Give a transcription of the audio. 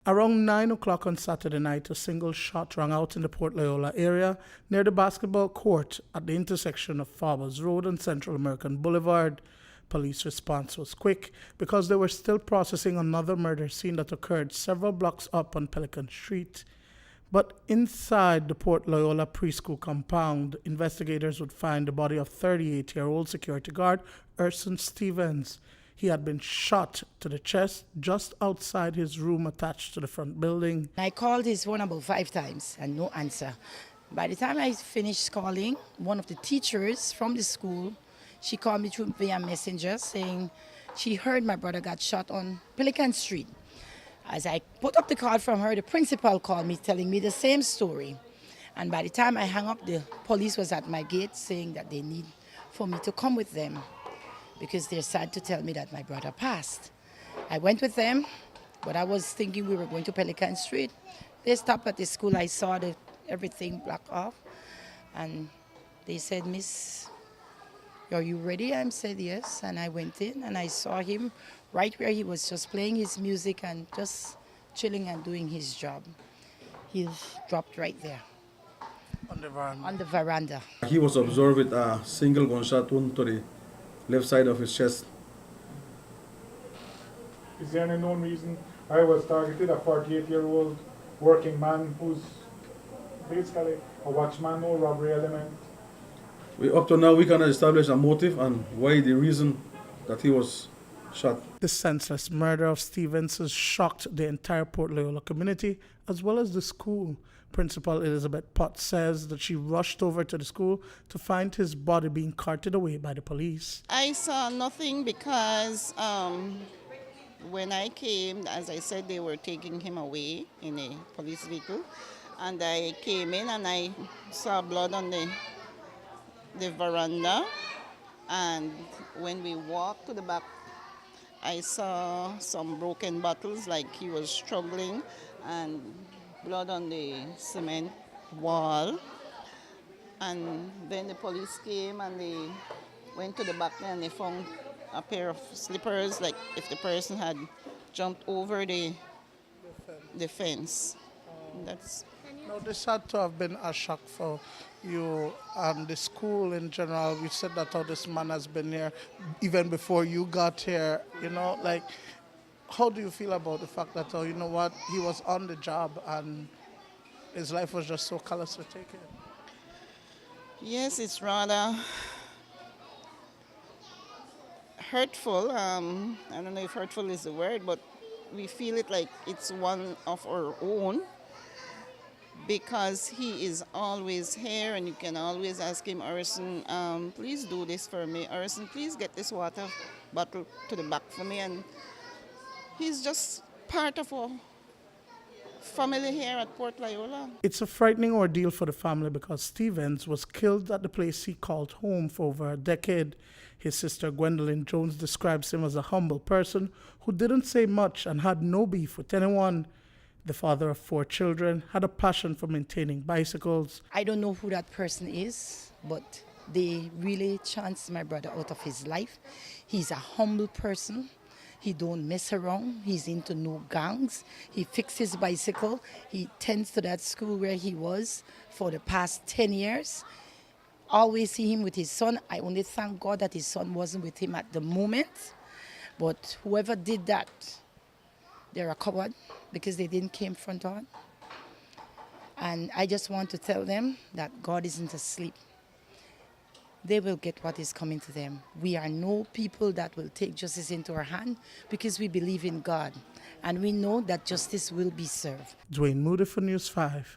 Around 9 o'clock on Saturday night, a single shot rang out in the Port Loyola area near the basketball court at the intersection of Farbers Road and Central American Boulevard. Police response was quick because they were still processing another murder scene that occurred several blocks up on Pelican Street. But inside the Port Loyola Preschool compound, investigators would find the body of 38-year-old security guard Orson Stephens. He had been shot to the chest just outside his room attached to the front building. I called his phone about 5 times and no answer. By the time I finished calling, one of the teachers from the school, she called me through via messenger saying she heard my brother got shot on Pelican Street. As I put up the call from her, the principal called me telling me the same story. And by the time I hung up, the police was at my gate saying that they need for me to come with them, because they're sad to tell me that my brother passed. I went with them, but I was thinking we were going to Pelican Street. They stopped at the school. I saw everything blocked off, and they said, "Miss, are you ready?" I said yes, and I went in and I saw him right where he was just playing his music and just chilling and doing his job. He dropped right there. On the veranda. On the veranda. He was observed with a single gunshot wound to the left side of his chest. Is there any known reason I was targeted? A 48-year-old working man who's basically a watchman, no robbery element. Up to now, we cannot establish a motive and why the reason that he was shot. The senseless murder of Stephens has shocked the entire Port Loyola community as well as the school. Principal Elizabeth Potts says that she rushed over to the school to find his body being carted away by the police. I saw nothing because when I came, as I said, they were taking him away in a police vehicle. And I came in and I saw blood on the veranda. And when we walked to the back, I saw some broken bottles, like he was struggling, and blood on the cement wall. And then the police came and they went to the back there and they found a pair of slippers, like if the person had jumped over the fence. Now, this had to have been a shock for you and the school in general. We said that this man has been here even before you got here. How do you feel about the fact that, he was on the job and his life was just so callously taken? Yes, it's rather hurtful. I don't know if hurtful is the word, but we feel it like it's one of our own, because he is always here and you can always ask him, "Orson, please do this for me. Orson, please get this water bottle to the back for me." And he's just part of our family here at Port Loyola. It's a frightening ordeal for the family because Stephens was killed at the place he called home for over a decade. His sister Gwendolyn Jones describes him as a humble person who didn't say much and had no beef with anyone. The father of 4 children had a passion for maintaining bicycles. I don't know who that person is, but they really chanced my brother out of his life. He's a humble person. He don't mess around. He's into no gangs. He fixed his bicycle. He tends to that school where he was for the past 10 years. Always see him with his son. I only thank God that his son wasn't with him at the moment. But whoever did that, they're a coward because they didn't came front on. And I just want to tell them that God isn't asleep. They will get what is coming to them. We are no people that will take justice into our hand because we believe in God. And we know that justice will be served. Duane, Moody for News 5.